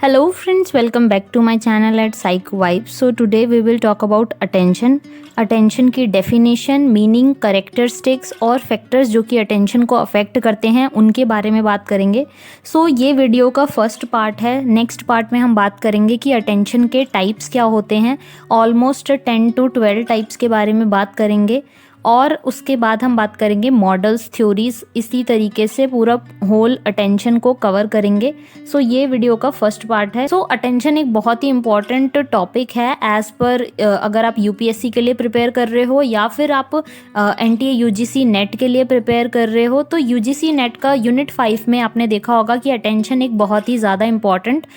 Hello friends, welcome back to my channel at Psych Vibes. So today we will talk about attention. Attention की definition, meaning, characteristics और factors जो कि attention को affect करते हैं उनके बारे में बात करेंगे. So ये वीडियो का फर्स्ट पार्ट है. नेक्स्ट पार्ट में हम बात करेंगे कि attention के टाइप्स क्या होते हैं. ऑलमोस्ट 10 to 12 टाइप्स के बारे में बात करेंगे और उसके बाद हम बात करेंगे मॉडल्स, थ्योरीज, इसी तरीके से पूरा होल अटेंशन को कवर करेंगे. सो ये वीडियो का फर्स्ट पार्ट है. सो अटेंशन एक बहुत ही इंपॉर्टेंट टॉपिक है एज पर अगर आप यूपीएससी के लिए प्रिपेयर कर रहे हो या फिर आप एनटीए यूजीसी नेट के लिए प्रिपेयर कर रहे हो. तो यूजीसी नेट का यूनिट 5 में आपने देखा होगा कि अटेंशन एक बहुत ही ज़्यादा इंपॉर्टेंट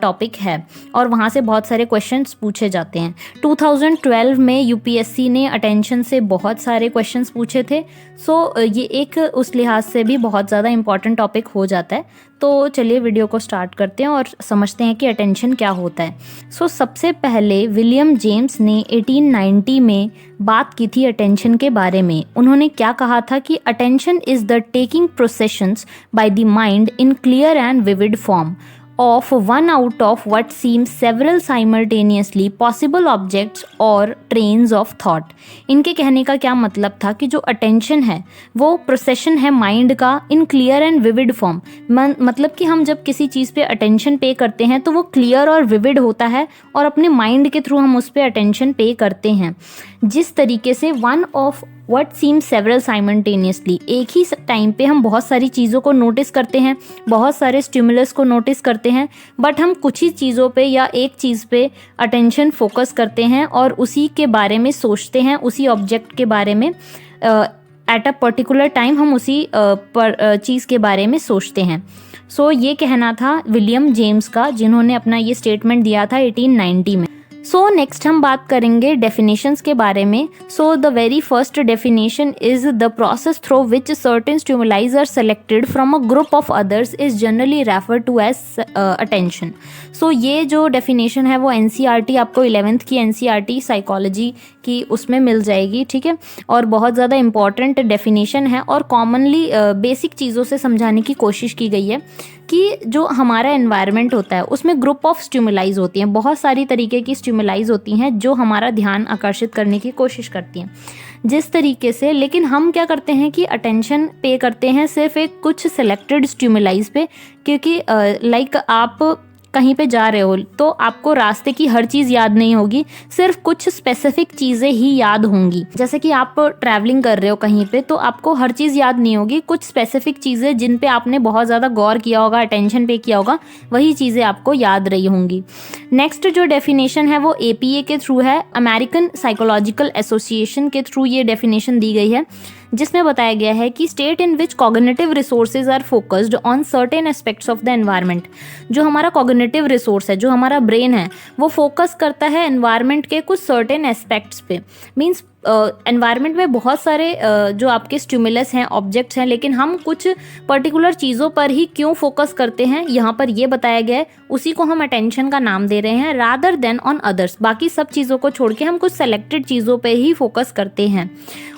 टॉपिक है और वहाँ से बहुत सारे क्वेश्चंस पूछे जाते हैं. 2012 में यूपीएससी ने अटेंशन से बहुत सारे क्वेश्चंस पूछे थे. सो ये एक उस लिहाज से भी बहुत ज़्यादा इंपॉर्टेंट टॉपिक हो जाता है. तो चलिए वीडियो को स्टार्ट करते हैं और समझते हैं कि अटेंशन क्या होता है. सो सबसे पहले विलियम जेम्स ने 1890 में बात की थी अटेंशन के बारे में. उन्होंने क्या कहा था कि attention is the taking processions by the mind in clear and vivid form of one out of what seems several simultaneously possible objects और trains of thought. इनके कहने का क्या मतलब था कि जो attention है वो procession है mind का in clear and vivid form. मतलब कि हम जब किसी चीज़ पे attention pay करते हैं तो वो clear और vivid होता है और अपने mind के थ्रू हम उस पर attention pay करते हैं. जिस तरीके से one of what seems several simultaneously, एक ही टाइम पे हम बहुत सारी चीज़ों को नोटिस करते हैं, बहुत सारे स्टिमुलस को नोटिस करते हैं, बट हम कुछ ही चीज़ों पे या एक चीज़ पे अटेंशन फोकस करते हैं और उसी के बारे में सोचते हैं, उसी ऑब्जेक्ट के बारे में एट अ पर्टिकुलर टाइम हम उसी चीज़ के बारे में सोचते हैं. सो ये कहना था विलियम जेम्स का, जिन्होंने अपना ये स्टेटमेंट दिया था 1890 में. सो नेक्स्ट हम बात करेंगे डेफिनेशंस के बारे में. So the very first definition is the process through which certain stimulus are selected from a group of others is generally refer to as attention. So ये जो डेफिनेशन है वो एनसीईआरटी, आपको 11th की एनसीईआरटी साइकोलॉजी की उसमें मिल जाएगी, ठीक है. और बहुत ज़्यादा इंपॉर्टेंट डेफिनेशन है और कॉमनली बेसिक चीज़ों से समझाने की कोशिश की गई है कि जो हमारा एनवायरनमेंट होता है उसमें ग्रुप ऑफ स्टिमुलाइज होती हैं, बहुत सारी तरीके की स्टिमुलाइज होती हैं जो हमारा ध्यान आकर्षित करने की कोशिश करती हैं जिस तरीके से. लेकिन हम क्या करते हैं कि अटेंशन पे करते हैं सिर्फ एक कुछ सेलेक्टेड स्टिमुलाइज पे, क्योंकि लाइक आप कहीं पे जा रहे हो तो आपको रास्ते की हर चीज़ याद नहीं होगी, सिर्फ कुछ स्पेसिफिक चीज़ें ही याद होंगी. जैसे कि आप ट्रैवलिंग कर रहे हो कहीं पे तो आपको हर चीज़ याद नहीं होगी, कुछ स्पेसिफिक चीज़ें जिन पे आपने बहुत ज़्यादा गौर किया होगा, अटेंशन पे किया होगा, वही चीज़ें आपको याद रही होंगी. नेक्स्ट जो डेफिनेशन है वो APA के थ्रू है, अमेरिकन साइकोलॉजिकल एसोसिएशन के थ्रू ये डेफिनेशन दी गई है, जिसमें बताया गया है कि state in which cognitive resources are focused on certain aspects of the environment. जो हमारा कॉग्निटिव रिसोर्स है, जो हमारा ब्रेन है, वो फोकस करता है एनवायरनमेंट के कुछ सर्टेन एस्पेक्ट्स पे. मीन्स एनवायरनमेंट में बहुत सारे जो आपके स्टिमुलस हैं, ऑब्जेक्ट्स हैं, लेकिन हम कुछ पर्टिकुलर चीज़ों पर ही क्यों फोकस करते हैं यहाँ पर ये बताया गया है. उसी को हम अटेंशन का नाम दे रहे हैं रादर देन ऑन अदर्स. बाकी सब चीज़ों को छोड़ के हम कुछ सेलेक्टेड चीज़ों पे ही फोकस करते हैं.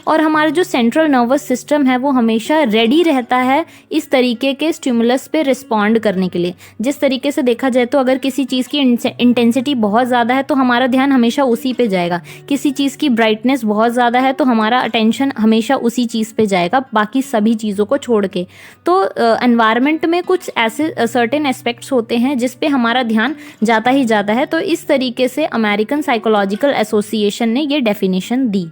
और हमारा जो सेंट्रल नर्वस सिस्टम है वो हमेशा रेडी रहता है इस तरीके के स्टिमुलस पे रिस्पॉन्ड करने के लिए. जिस तरीके से देखा जाए तो अगर किसी चीज़ की इंटेंसिटी बहुत ज़्यादा है तो हमारा ध्यान हमेशा उसी पे जाएगा. किसी चीज़ की ब्राइटनेस बहुत ज़्यादा है तो हमारा अटेंशन हमेशा उसी चीज़ पे जाएगा, बाकी सभी चीज़ों को छोड़ के. तो एनवायरनमेंट में कुछ ऐसे सर्टेन एस्पेक्ट्स होते हैं जिस पे हमारा ध्यान जाता ही जाता है. तो इस तरीके से अमेरिकन साइकोलॉजिकल एसोसिएशन ने ये डेफिनेशन दी,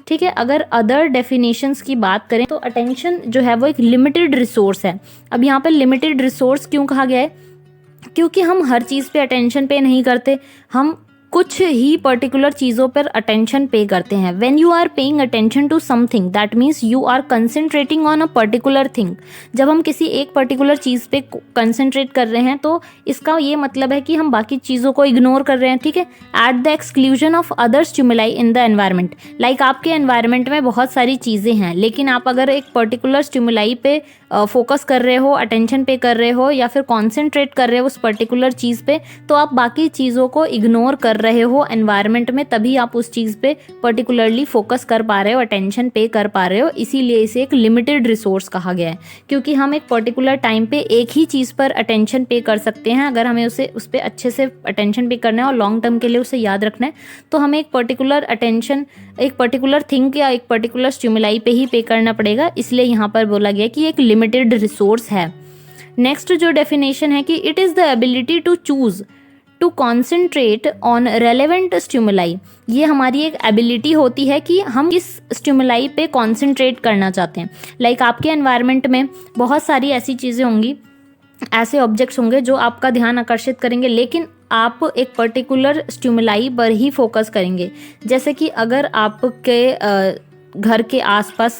ठीक है. अगर अदर डेफिनेशंस की बात करें तो अटेंशन जो है वो एक लिमिटेड रिसोर्स है. अब यहाँ पर लिमिटेड रिसोर्स क्यों कहा गया है? क्योंकि हम हर चीज़ पे अटेंशन पे नहीं करते, हम कुछ ही पर्टिकुलर चीज़ों पर अटेंशन पे करते हैं. When you are paying attention to something that means you are concentrating on a particular thing. जब हम किसी एक पर्टिकुलर चीज़ पे कंसंट्रेट कर रहे हैं तो इसका ये मतलब है कि हम बाकी चीज़ों को इग्नोर कर रहे हैं, ठीक है. At the exclusion of other stimuli in the environment. Like आपके एनवायरनमेंट में बहुत सारी चीज़ें हैं, लेकिन आप अगर एक पर्टिकुलर स्टिमुलाई पे फोकस कर रहे हो, अटेंशन पे कर रहे हो या फिर कॉन्सेंट्रेट कर रहे हो उस पर्टिकुलर चीज़ पे, तो आप बाकी चीज़ों को इग्नोर कर रहे हो एनवायरनमेंट में, तभी आप उस चीज़ पे पर्टिकुलरली फोकस कर पा रहे हो, अटेंशन पे कर पा रहे हो। इसीलिए इसे एक लिमिटेड रिसोर्स कहा गया है, क्योंकि हम एक पर्टिकुलर टाइम पे एक ही चीज़ पर अटेंशन पे कर सकते हैं। अगर हमें उस पर अच्छे से अटेंशन पे करना है और लॉन्ग टर्म के लिए उसे याद रखना है, तो हमें एक पर्टिकुलर अटेंशन, एक पर्टिकुलर थिंग या एक पर्टिकुलर स्टिमुलाई पे ही पे करना पड़ेगा। इसलिए यहाँ पर बोला गया कि एक लिमिटेड रिसोर्स है। नेक्स्ट जो डेफिनेशन है कि it is the ability to choose to concentrate on relevant stimuli. ये हमारी एक एबिलिटी होती है कि हम किस स्टिमुलाई पे कॉन्सेंट्रेट करना चाहते हैं। लाइक आपके एनवायरनमेंट में बहुत सारी ऐसी चीज़ें होंगी, ऐसे ऑब्जेक्ट्स होंगे जो आपका ध्यान आकर्षित करेंगे, लेकिन आप एक पर्टिकुलर स्टिमुलाई पर ही फोकस करेंगे। जैसे कि अगर आपके घर के आसपास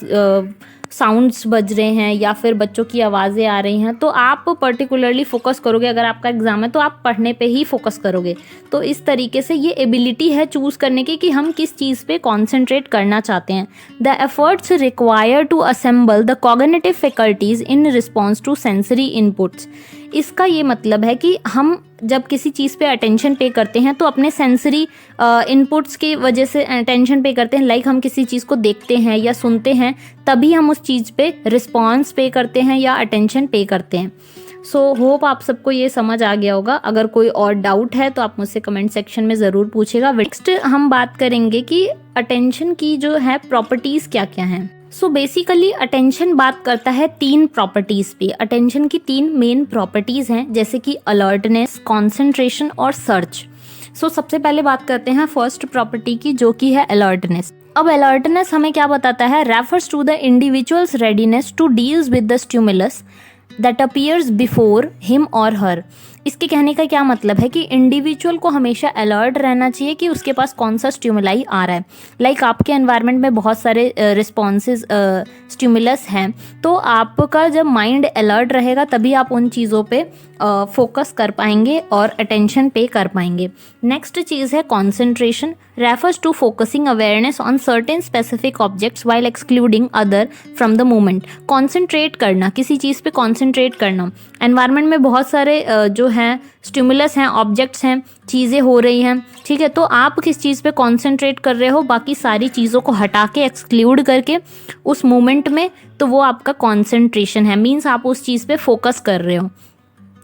साउंड्स बज रहे हैं या फिर बच्चों की आवाज़ें आ रही हैं, तो आप पर्टिकुलरली फोकस करोगे। अगर आपका एग्जाम है तो आप पढ़ने पे ही फोकस करोगे। तो इस तरीके से ये एबिलिटी है चूज़ करने की कि हम किस चीज़ पे कॉन्सेंट्रेट करना चाहते हैं। The efforts require to assemble the cognitive faculties in response to sensory inputs. इसका ये मतलब है कि हम जब किसी चीज़ पे अटेंशन पे करते हैं तो अपने सेंसरी इनपुट्स की वजह से अटेंशन पे करते हैं। लाइक हम किसी चीज़ को देखते हैं या सुनते हैं, तभी हम उस चीज़ पे रिस्पॉन्स पे करते हैं या अटेंशन पे करते हैं। सो होप आप सबको ये समझ आ गया होगा। अगर कोई और डाउट है तो आप मुझसे कमेंट सेक्शन में ज़रूर पूछेगा। नेक्स्ट हम बात करेंगे कि अटेंशन की जो है प्रॉपर्टीज़ क्या क्या हैं। सो बेसिकली अटेंशन बात करता है 3 प्रॉपर्टीज़ पे। अटेंशन की 3 मेन प्रॉपर्टीज़ हैं, जैसे कि अलर्टनेस, कॉन्सेंट्रेशन और सर्च। सो सबसे पहले बात करते हैं फर्स्ट प्रॉपर्टी की, जो कि है अलर्टनेस। अब अलर्टनेस हमें क्या बताता है? Refers to the individual's readiness to deals with the stimulus that appears before him और हर। इसके कहने का क्या मतलब है कि इंडिविजुअल को हमेशा अलर्ट रहना चाहिए कि उसके पास कौन सा स्टिमुलाई आ रहा है। लाइक आपके एनवायरनमेंट में बहुत सारे रिस्पॉन्सेज स्टिमुलस हैं, तो आपका जब माइंड अलर्ट रहेगा तभी आप उन चीज़ों पे फोकस कर पाएंगे और अटेंशन पे कर पाएंगे। नेक्स्ट चीज़ है concentration. Refers to focusing awareness on certain specific objects while excluding other from the moment. Concentrate करना, किसी चीज़ पे कॉन्सेंट्रेट करना। एनवायरनमेंट में बहुत सारे जो हैं स्टिमुलस हैं, ऑब्जेक्ट्स हैं, चीज़ें हो रही हैं, ठीक है, तो आप किस चीज़ पे कॉन्सेंट्रेट कर रहे हो, बाकी सारी चीज़ों को हटा के एक्सक्लूड करके उस मोमेंट में, तो वो आपका कॉन्सेंट्रेशन है। मीन्स आप उस चीज़ पे फोकस कर रहे हो।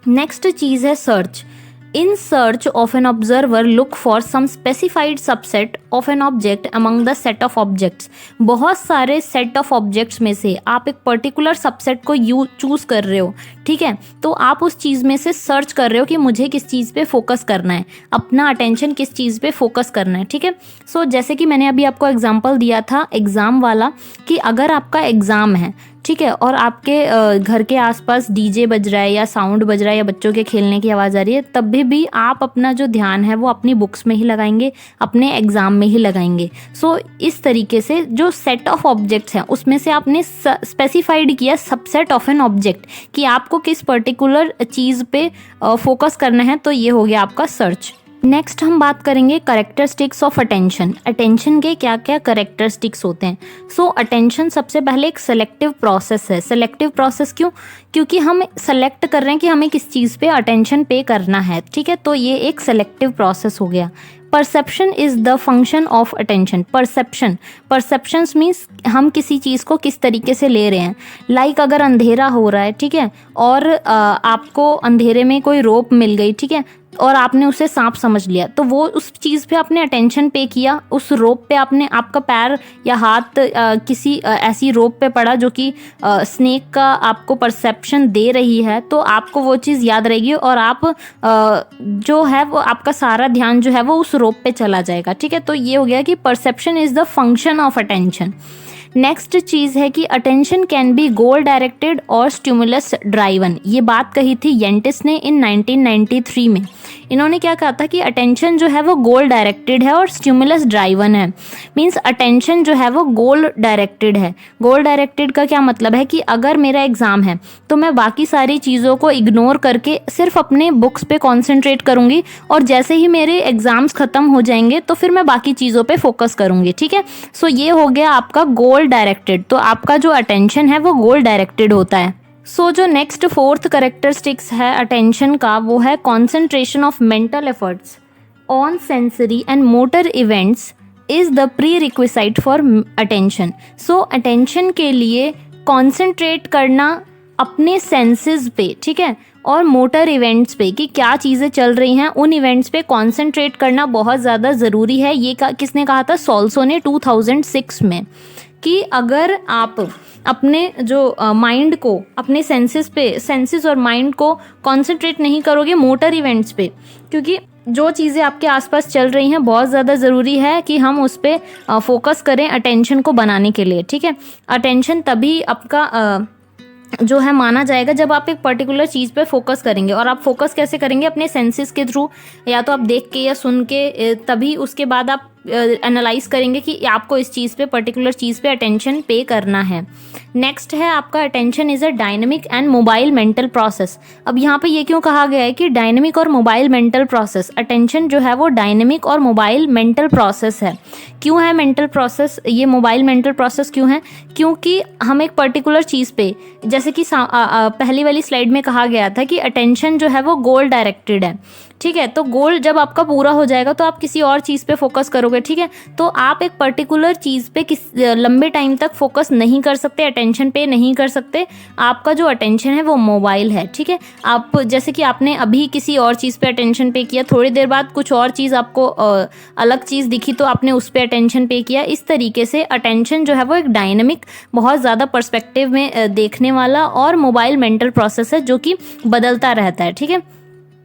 नेक्स्ट चीज़ है search. In search of an observer, look for some specified subset of an object among the set of objects. बहुत सारे set of objects में से आप एक पर्टिकुलर सबसेट को चूज कर रहे हो, ठीक है, तो आप उस चीज़ में से सर्च कर रहे हो कि मुझे किस चीज़ पे फोकस करना है, अपना अटेंशन किस चीज़ पे फोकस करना है, ठीक है। सो जैसे कि मैंने अभी आपको एग्जाम्पल दिया था एग्ज़ाम वाला, कि अगर आपका एग्ज़ाम है, ठीक है, और आपके घर के आसपास डीजे बज रहा है या साउंड बज रहा है या बच्चों के खेलने की आवाज़ आ रही है, तब भी आप अपना जो ध्यान है वो अपनी बुक्स में ही लगाएंगे, अपने एग्ज़ाम में ही लगाएंगे। सो इस तरीके से जो सेट ऑफ ऑब्जेक्ट्स हैं उसमें से आपने स्पेसिफाइड किया सबसेट ऑफ एन ऑब्जेक्ट कि आपको किस पर्टिकुलर चीज़ पे फोकस करना है, तो ये हो गया आपका सर्च। नेक्स्ट हम बात करेंगे करेक्टरिस्टिक्स ऑफ अटेंशन। अटेंशन के क्या क्या करेक्टरिस्टिक्स होते हैं। सो अटेंशन सबसे पहले एक सेलेक्टिव प्रोसेस है। सेलेक्टिव प्रोसेस क्यों? क्योंकि हम सेलेक्ट कर रहे हैं कि हमें किस चीज़ पे अटेंशन पे करना है, ठीक है, तो ये एक सेलेक्टिव प्रोसेस हो गया। Perception is the function of attention. Perceptions means हम किसी चीज़ को किस तरीके से ले रहे हैं। लाइक अगर अंधेरा हो रहा है, ठीक है, और आपको अंधेरे में कोई रोप मिल गई, ठीक है, और आपने उसे सांप समझ लिया, तो वो उस चीज़ पे आपने अटेंशन पे किया, उस रोप पे आपका पैर या हाथ किसी ऐसी रोप पे पड़ा जो कि स्नेक का आपको परसेप्शन दे रही है, तो आपको वो चीज़ याद रहेगी और आप जो है वो आपका सारा ध्यान जो है वो उस रोप पे चला जाएगा, ठीक है। तो ये हो गया कि perception is the function of attention. Next चीज़ है कि attention can be goal directed और स्टिमुलस ड्राइवन। ये बात कही थी येंटिस ने इन 1993 में। इन्होंने क्या कहा था कि अटेंशन जो है वो गोल डायरेक्टेड है और स्टिमुलस ड्राइवन है। मीन्स अटेंशन जो है वो गोल डायरेक्टेड है। गोल डायरेक्टेड का क्या मतलब है कि अगर मेरा एग्ज़ाम है तो मैं बाकी सारी चीज़ों को इग्नोर करके सिर्फ अपने बुक्स पे कॉन्सेंट्रेट करूँगी, और जैसे ही मेरे एग्ज़ाम्स ख़त्म हो जाएंगे तो फिर मैं बाकी चीज़ों पे फोकस करूँगी, ठीक है। सो ये हो गया आपका गोल डायरेक्टेड। तो आपका जो अटेंशन है वो गोल डायरेक्टेड होता है। सो जो नेक्स्ट फोर्थ करेक्टरिस्टिक्स है अटेंशन का, वो है concentration of mental efforts on sensory and motor events is the pre requisite for attention. So attention के लिए कॉन्सेंट्रेट करना अपने सेंसेस पे, ठीक है, और मोटर इवेंट्स पे कि क्या चीज़ें चल रही हैं, उन इवेंट्स पे कॉन्सेंट्रेट करना बहुत ज़्यादा ज़रूरी है। ये किसने कहा था? सॉल्सो ने 2006 में, कि अगर आप अपने जो माइंड को, अपने सेंसेस और माइंड को कॉन्सेंट्रेट नहीं करोगे मोटर इवेंट्स पे, क्योंकि जो चीज़ें आपके आसपास चल रही हैं बहुत ज़्यादा ज़रूरी है कि हम उस पर फोकस करें अटेंशन को बनाने के लिए, ठीक है। अटेंशन तभी आपका जो है माना जाएगा जब आप एक पर्टिकुलर चीज़ पे फोकस करेंगे। और आप फोकस कैसे करेंगे? अपने सेंसेस के थ्रू, या तो आप देख के या सुन के, तभी उसके बाद आप एनालाइज करेंगे कि आपको इस चीज़ पे, पर्टिकुलर चीज़ पे अटेंशन पे करना है। नेक्स्ट है आपका attention is a dynamic and mobile mental process. अब यहाँ पे ये क्यों कहा गया है कि डायनेमिक और मोबाइल मेंटल प्रोसेस? अटेंशन जो है वो डायनेमिक और मोबाइल मेंटल प्रोसेस है। क्यों है मेंटल प्रोसेस, ये मोबाइल मेंटल प्रोसेस क्यों है? क्योंकि हम एक पर्टिकुलर चीज़ पे, जैसे कि पहली वाली स्लाइड में कहा गया था कि अटेंशन जो है वो गोल डायरेक्टेड है, ठीक है। तो गोल जब आपका पूरा हो जाएगा तो आप किसी और चीज़ पे फोकस करोगे, ठीक है। तो आप एक पर्टिकुलर चीज़ पे लंबे टाइम तक फोकस नहीं कर सकते, अटेंशन पे नहीं कर सकते। आपका जो अटेंशन है वो मोबाइल है, ठीक है। आप जैसे कि आपने अभी किसी और चीज़ पे अटेंशन पे किया, थोड़ी देर बाद कुछ और चीज़ आपको अलग चीज़ दिखी तो आपने उस पर अटेंशन पे किया। इस तरीके से अटेंशन जो है वो एक डायनेमिक, बहुत ज़्यादा पर्सपेक्टिव में देखने वाला और मोबाइल मेंटल प्रोसेस है जो कि बदलता रहता है, ठीक है।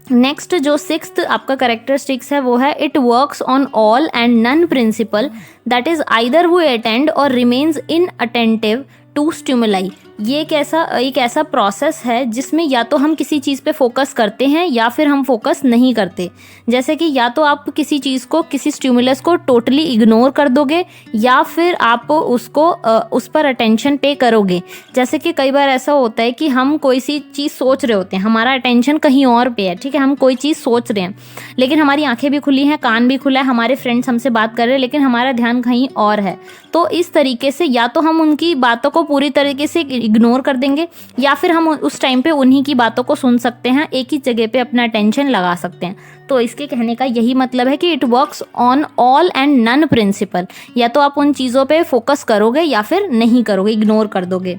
नेक्स्ट जो 6th आपका कैरेक्टरिस्टिक्स है वो है it works on all and none principle, that is either वो अटेंड और remains inattentive to stimuli. ये एक ऐसा प्रोसेस है जिसमें या तो हम किसी चीज़ पे फोकस करते हैं या फिर हम फोकस नहीं करते। जैसे कि या तो आप किसी चीज़ को, किसी स्टिमुलस को टोटली इग्नोर कर दोगे या फिर आप उसको उस पर अटेंशन पे करोगे। जैसे कि कई बार ऐसा होता है कि हम कोई सी चीज़ सोच रहे होते हैं, हमारा अटेंशन कहीं और पे है, ठीक है। हम कोई चीज़ सोच रहे हैं लेकिन हमारी आंखें भी खुली हैं, कान भी खुला है, हमारे फ्रेंड्स हमसे बात कर रहे हैं लेकिन हमारा ध्यान कहीं और है। तो इस तरीके से या तो हम उनकी बातों को पूरी तरीके से इग्नोर कर देंगे या फिर हम उस टाइम पे उन्हीं की बातों को सुन सकते हैं, एक ही जगह पे अपना अटेंशन लगा सकते हैं। तो इसके कहने का यही मतलब है कि it works on all and none principle. या तो आप उन चीज़ों पे फोकस करोगे या फिर नहीं करोगे, इग्नोर कर दोगे।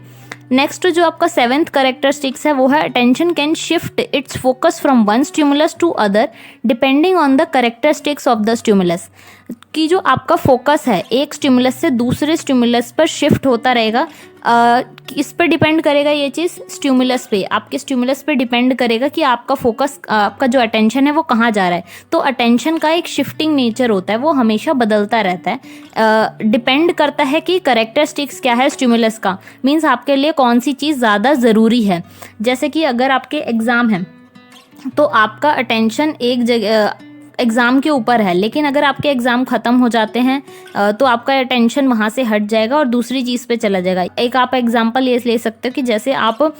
नेक्स्ट जो आपका 7th कैरेक्टरिस्टिक्स है वो है attention can shift its focus from one stimulus to other depending on the characteristics of the stimulus. कि जो आपका फोकस है एक स्टिमुलस से दूसरे स्टिमुलस पर शिफ्ट होता रहेगा। इस पर डिपेंड करेगा ये चीज़, स्टिमुलस पे, आपके स्टिमुलस पे डिपेंड करेगा कि आपका फोकस, आपका जो अटेंशन है वो कहाँ जा रहा है। तो अटेंशन का एक शिफ्टिंग नेचर होता है, वो हमेशा बदलता रहता है। डिपेंड करता है कि कैरेक्टरिस्टिक्स क्या है स्टिमुलस का, मीन्स आपके लिए कौन सी चीज़ ज़्यादा ज़रूरी है। जैसे कि अगर आपके एग्ज़ाम हैं तो आपका अटेंशन एक जगह एग्ज़ाम के ऊपर है, लेकिन अगर आपके एग्ज़ाम ख़त्म हो जाते हैं तो आपका अटेंशन वहाँ से हट जाएगा और दूसरी चीज़ पे चला जाएगा। एक आप एग्जांपल ये ले सकते हो कि जैसे आप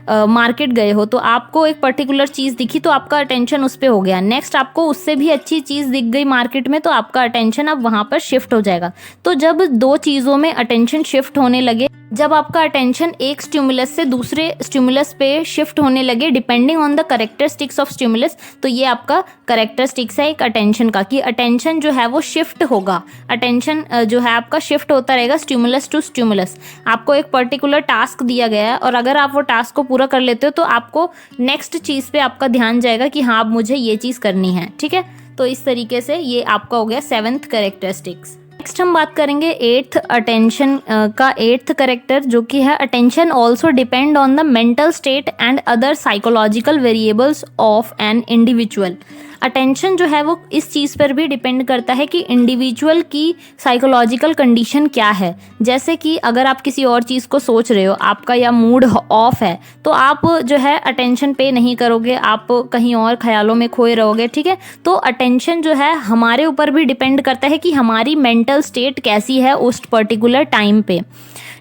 मार्केट गए हो तो आपको एक पर्टिकुलर चीज़ दिखी तो आपका अटेंशन उस पर हो गया। नेक्स्ट आपको उससे भी अच्छी चीज़ दिख गई मार्केट में तो आपका अटेंशन अब वहाँ पर शिफ्ट हो जाएगा। तो जब दो चीज़ों में अटेंशन शिफ्ट होने लगे, जब आपका अटेंशन एक स्टिमुलस से दूसरे स्टिमुलस पे शिफ्ट होने लगे depending on the characteristics of stimulus, तो ये आपका कैरेक्टरिस्टिक्स है एक अटेंशन का, कि अटेंशन जो है वो शिफ्ट होगा। अटेंशन जो है आपका शिफ्ट होता रहेगा स्टिमुलस टू स्टिमुलस। आपको एक पर्टिकुलर टास्क दिया गया है और अगर आप वो टास्क को पूरा कर लेते हो तो आपको नेक्स्ट चीज़ पे आपका ध्यान जाएगा कि हाँ अब मुझे ये चीज़ करनी है, ठीक है। तो इस तरीके से ये आपका हो गया 7th कैरेक्टरिस्टिक्स। नेक्स्ट हम बात करेंगे 8th अटेंशन का 8th कैरेक्टर, जो कि है attention also depend on the mental state and other psychological variables of an individual. Attention जो है वो इस चीज़ पर भी डिपेंड करता है कि इंडिविजुअल की साइकोलॉजिकल कंडीशन क्या है। जैसे कि अगर आप किसी और चीज़ को सोच रहे हो, आपका या मूड ऑफ है, तो आप जो है अटेंशन पे नहीं करोगे, आप कहीं और ख्यालों में खोए रहोगे, ठीक है। तो अटेंशन जो है हमारे ऊपर भी डिपेंड करता है कि हमारी मेंटल स्टेट कैसी है उस पर्टिकुलर टाइम पे।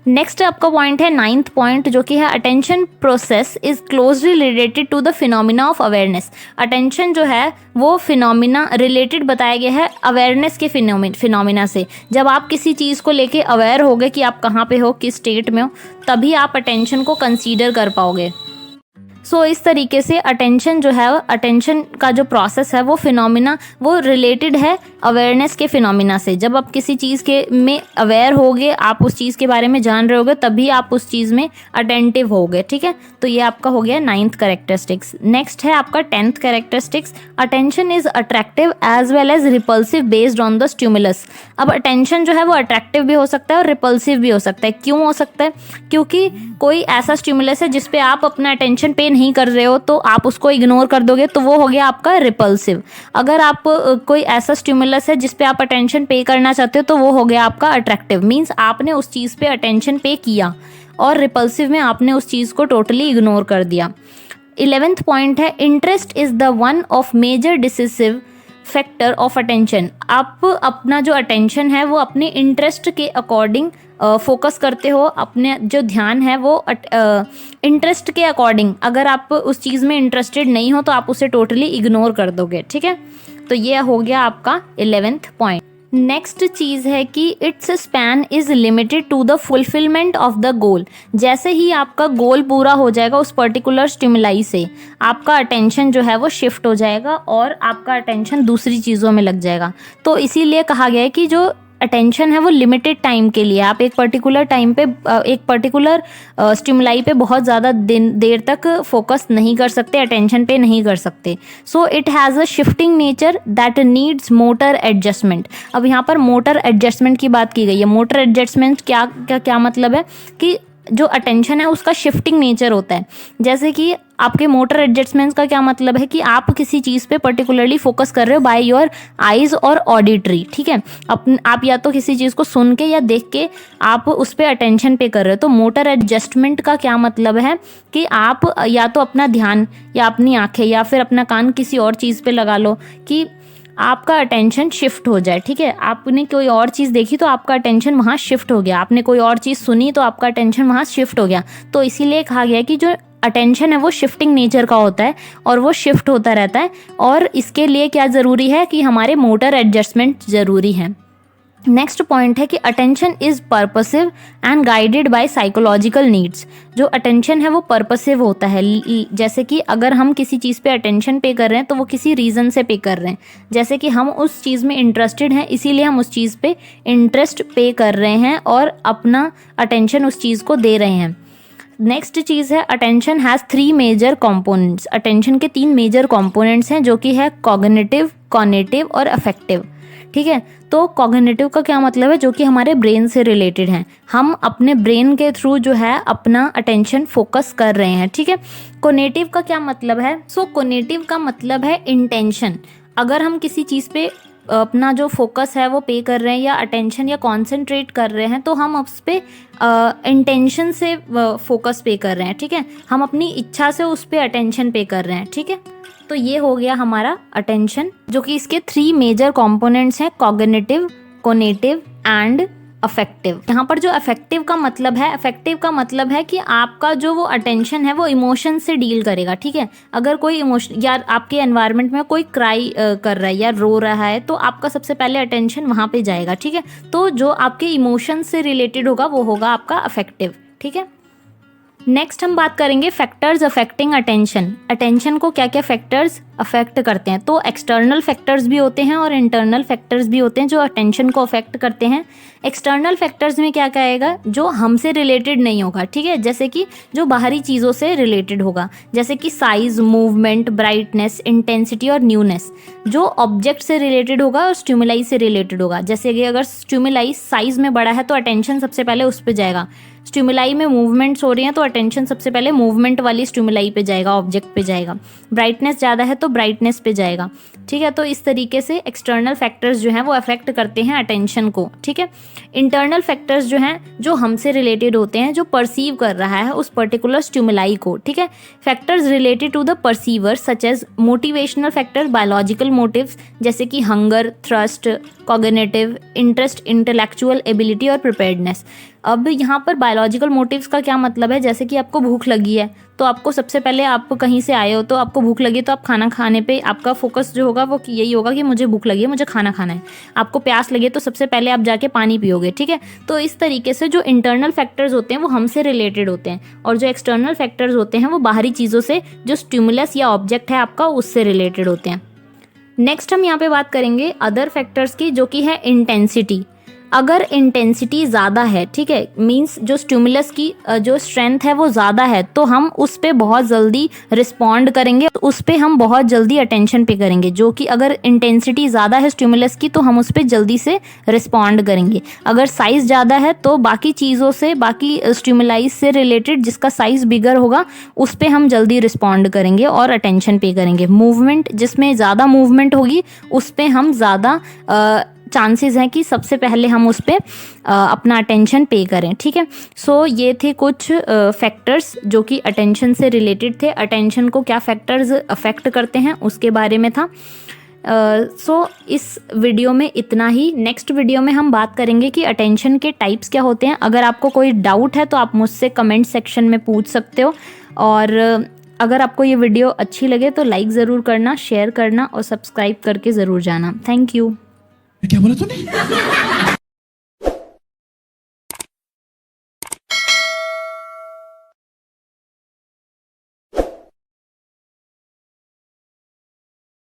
नेक्स्ट आपका पॉइंट है 9th पॉइंट, जो कि है attention process is closely related to the phenomena of awareness. Attention जो है वो फिनोमिना रिलेटेड बताया गया है अवेयरनेस के फिनोमिना से। जब आप किसी चीज़ को लेके अवेयर होगे कि आप कहाँ पे हो, किस स्टेट में हो, तभी आप अटेंशन को कंसीडर कर पाओगे। सो इस तरीके से अटेंशन जो है, अटेंशन का जो प्रोसेस है वो फिनोमिना, वो रिलेटेड है अवेयरनेस के फिनोमिना से। जब आप किसी चीज़ के में अवेयर होगे, आप उस चीज़ के बारे में जान रहे होगे, तभी आप उस चीज़ में अटेंटिव होगे, ठीक है। तो ये आपका हो गया 9th कैरेक्टरिस्टिक्स। नेक्स्ट है आपका 10th characteristics, attention is attractive as well as repulsive based on the stimulus. अब अटेंशन जो है वो अट्रैक्टिव भी हो सकता है और रिपल्सिव भी हो सकता है। क्यों हो सकता है? क्योंकि कोई ऐसा स्टिमुलस है जिस पे आप अपना अटेंशन पे नहीं कर रहे हो, तो आप उसको इग्नोर कर दोगे, तो वो हो गया आपका रिपल्सिव। अगर आप कोई ऐसा स्टिमुलस है जिस पे आप अटेंशन पे करना चाहते हो, तो वो हो गया आपका अट्रैक्टिव। मीन्स आपने उस चीज़ पे अटेंशन पे किया, और रिपल्सिव में आपने उस चीज़ को टोटली इग्नोर कर दिया। 11th पॉइंट है, interest is the one of major decisive factor of attention. आप अपना जो अटेंशन है वो अपने इंटरेस्ट के अकॉर्डिंग फोकस करते हो। अपने जो ध्यान है वो इंटरेस्ट के अकॉर्डिंग, अगर आप उस चीज़ में इंटरेस्टेड नहीं हो तो आप उसे टोटली इग्नोर कर दोगे, ठीक है। तो ये हो गया आपका 11th पॉइंट। नेक्स्ट चीज़ है कि its span is limited to the fulfilment of the goal. जैसे ही आपका गोल पूरा हो जाएगा उस पर्टिकुलर स्टिमुलाई से, आपका अटेंशन जो है वो शिफ्ट हो जाएगा और आपका अटेंशन दूसरी चीज़ों में लग जाएगा। तो इसीलिए कहा गया है कि जो अटेंशन है वो लिमिटेड टाइम के लिए, आप एक पर्टिकुलर टाइम पे एक पर्टिकुलर स्टिमुलाई पे बहुत ज़्यादा देर तक फोकस नहीं कर सकते, अटेंशन पे नहीं कर सकते। So it has a shifting nature that needs motor adjustment. अब यहाँ पर मोटर एडजस्टमेंट की बात की गई है। मोटर एडजस्टमेंट क्या मतलब है कि जो अटेंशन है उसका शिफ्टिंग नेचर होता है। जैसे कि आपके मोटर एडजस्टमेंट्स का क्या मतलब है कि आप किसी चीज़ पे पर्टिकुलरली फोकस कर रहे हो बाय योर आइज और ऑडिटरी, ठीक है। आप या तो किसी चीज़ को सुन के या देख के आप उस पर अटेंशन पे कर रहे हो। तो मोटर एडजस्टमेंट का क्या मतलब है कि आप या तो अपना ध्यान या अपनी आंखें या फिर अपना कान किसी और चीज़ पे लगा लो कि आपका अटेंशन शिफ्ट हो जाए, ठीक है। आपने कोई और चीज़ देखी तो आपका अटेंशन वहाँ शिफ्ट हो गया, आपने कोई और चीज़ सुनी तो आपका अटेंशन वहाँ शिफ्ट हो गया। तो इसीलिए कहा गया कि जो अटेंशन है वो शिफ्टिंग नेचर का होता है और वो शिफ्ट होता रहता है, और इसके लिए क्या ज़रूरी है कि हमारे मोटर एडजस्टमेंट ज़रूरी है। नेक्स्ट पॉइंट है कि attention is purposive and guided by psychological needs. जो अटेंशन है वो पर्पसिव होता है। जैसे कि अगर हम किसी चीज़ पे अटेंशन पे कर रहे हैं तो वो किसी रीज़न से पे कर रहे हैं। जैसे कि हम उस चीज़ में इंटरेस्टेड हैं, इसीलिए हम उस चीज़ पे इंटरेस्ट पे कर रहे हैं और अपना अटेंशन उस चीज़ को दे रहे हैं। नेक्स्ट चीज़ है, attention has 3 major components. Attention के 3 मेजर कॉम्पोनेंट्स हैं, जो कि है कॉग्निटिव, कॉग्निटिव और अफेक्टिव, ठीक है। तो कॉग्निटिव का क्या मतलब है? जो कि हमारे ब्रेन से रिलेटेड हैं। हम अपने ब्रेन के थ्रू जो है अपना अटेंशन फोकस कर रहे हैं, ठीक है। कॉग्निटिव का क्या मतलब है? कॉग्निटिव का मतलब है इंटेंशन। अगर हम किसी चीज़ पे अपना जो फोकस है वो पे कर रहे हैं या अटेंशन या कॉन्सेंट्रेट कर रहे हैं, तो हम उस पर इंटेंशन से फोकस पे कर रहे हैं, ठीक है। हम अपनी इच्छा से उस पर अटेंशन पे कर रहे हैं, ठीक है। तो ये हो गया हमारा अटेंशन, जो कि इसके 3 मेजर कंपोनेंट्स हैं, कॉग्निटिव, कॉग्निटिव एंड अफेक्टिव। यहाँ पर जो अफेक्टिव का मतलब है कि आपका जो वो अटेंशन है वो इमोशन से डील करेगा, ठीक है। अगर कोई इमोशन या आपके एनवायरनमेंट में कोई क्राई कर रहा है या रो रहा है, तो आपका सबसे पहले अटेंशन वहाँ पे जाएगा, ठीक है। तो जो आपके इमोशन से रिलेटेड होगा वो होगा आपका अफेक्टिव, ठीक है। नेक्स्ट हम बात करेंगे फैक्टर्स अफेक्टिंग अटेंशन। अटेंशन को क्या क्या फैक्टर्स अफेक्ट करते हैं? तो एक्सटर्नल फैक्टर्स भी होते हैं और इंटरनल फैक्टर्स भी होते हैं जो अटेंशन को अफेक्ट करते हैं। एक्सटर्नल फैक्टर्स में क्या क्या आएगा? जो हमसे रिलेटेड नहीं होगा, ठीक है। जैसे कि जो बाहरी चीज़ों से रिलेटेड होगा, जैसे कि साइज, मूवमेंट, ब्राइटनेस, इंटेंसिटी और न्यूनेस। जो ऑब्जेक्ट से रिलेटेड होगा और स्टिमुलाई से रिलेटेड होगा। जैसे कि अगर स्टिमुलाई साइज में बड़ा है तो अटेंशन सबसे पहले उस पर जाएगा। स्टिमुलाई में मूवमेंट्स हो रही हैं तो अटेंशन सबसे पहले मूवमेंट वाली स्टिमुलाई पे जाएगा, ऑब्जेक्ट पे जाएगा। ब्राइटनेस ज़्यादा है तो ब्राइटनेस पे जाएगा, ठीक है। तो इस तरीके से एक्सटर्नल फैक्टर्स जो हैं वो अफेक्ट करते हैं अटेंशन को, ठीक है। इंटरनल फैक्टर्स जो हैं जो हमसे रिलेटेड होते हैं, जो परसीव कर रहा है उस पर्टिकुलर स्टिमुलाई को, ठीक है। Factors related to the perceiver such as motivational factor, biological motives जैसे कि hunger, thirst, cognitive, interest, intellectual ability और प्रिपेयर्डनेस। अब यहाँ पर बायोलॉजिकल मोटिव्स का क्या मतलब है, जैसे कि आपको भूख लगी है तो आपको सबसे पहले, आप कहीं से आए हो तो आपको भूख लगी तो आप खाना खाने पे आपका फोकस जो होगा वो यही होगा कि मुझे भूख लगी है, मुझे खाना खाना है। आपको प्यास लगे तो सबसे पहले आप जाके पानी पियोगे, ठीक है। तो इस तरीके से जो इंटरनल फैक्टर्स होते हैं वो हमसे रिलेटेड होते हैं, और जो एक्सटर्नल फैक्टर्स होते हैं वो बाहरी चीज़ों से, जो स्टिमुलस या ऑब्जेक्ट है आपका, उससे रिलेटेड होते हैं। नेक्स्ट हम यहाँ पे बात करेंगे अदर फैक्टर्स की, जो कि है इंटेंसिटी। अगर इंटेंसिटी ज़्यादा है, ठीक है, मींस जो स्टिमुलस की जो स्ट्रेंथ है वो ज़्यादा है, तो हम उस पर बहुत जल्दी रिस्पॉन्ड करेंगे, तो उस पर हम बहुत जल्दी अटेंशन पे करेंगे। जो कि अगर इंटेंसिटी ज़्यादा है स्टिमुलस की तो हम उस पर जल्दी से रिस्पॉन्ड करेंगे। अगर साइज़ ज़्यादा है तो बाकी चीज़ों से, बाकी स्टिमुलाई से रिलेटेड जिसका साइज़ बिगर होगा उस पर हम जल्दी रिस्पॉन्ड करेंगे और अटेंशन पे करेंगे। मूवमेंट, जिसमें ज़्यादा मूवमेंट होगी उस पर हम ज़्यादा चांसेस हैं कि सबसे पहले हम उस पर अपना अटेंशन पे करें, ठीक है। सो ये थे कुछ फैक्टर्स जो कि अटेंशन से रिलेटेड थे। अटेंशन को क्या फैक्टर्स अफेक्ट करते हैं उसके बारे में था। सो इस वीडियो में इतना ही। नेक्स्ट वीडियो में हम बात करेंगे कि अटेंशन के टाइप्स क्या होते हैं। अगर आपको कोई डाउट है तो आप मुझसे कमेंट सेक्शन में पूछ सकते हो, और अगर आपको ये वीडियो अच्छी लगे तो लाइक ज़रूर करना, शेयर करना और सब्सक्राइब करके ज़रूर जाना। Thank you. क्या बोला तूने?